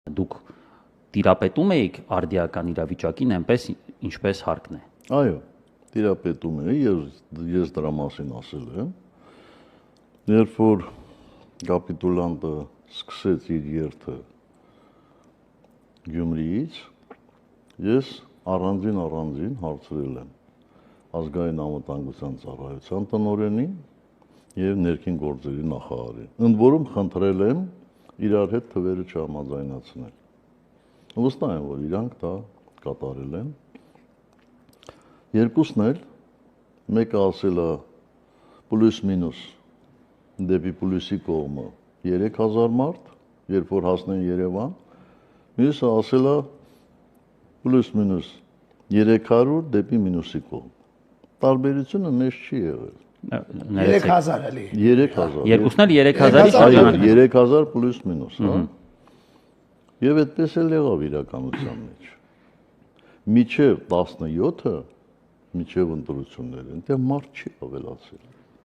Դուք տիրապետում եք արդիական իրավիճակին այնպես ինչպես հարկն է։ Այո, տիրապետում էի, ես դրա մասին ասել եմ։ Երբ որ կապիտուլանտը սկսեց իր երթը Գյումրիից, ես առանձին հարցրել եմ ազգային անվտանգության ծառայության տնօրենին եւ ներքին գործերի նախարարին։ Ընդ որում խնդրել եմ իրար հետ թվերը չհամաձայնացնել։ Վստահ եմ, որ իրանք դա կատարել են։ Երկուսն էլ, մեկը ասել է պլյուս-մինուս դեպի պլյուսի կողմը 3000 մարդ, երբ որ հասնեն Երևան, մյուսը ասել է պլյուս-մինուս 300 դեպի մինուսի կողմ։ Տարբերությունը մեծ չի եղել։ 3000 էլի։ 3000։ Երկուսն էլ 3000-ի շրջանում։ 3000 պլյուս-մինուս, հա։ Եվ այդպես էլ եղավ իրականության մեջ։ Մինչև 17-ը, մինչև ընտրությունները, այնտեղ մարդ չի ավելացել։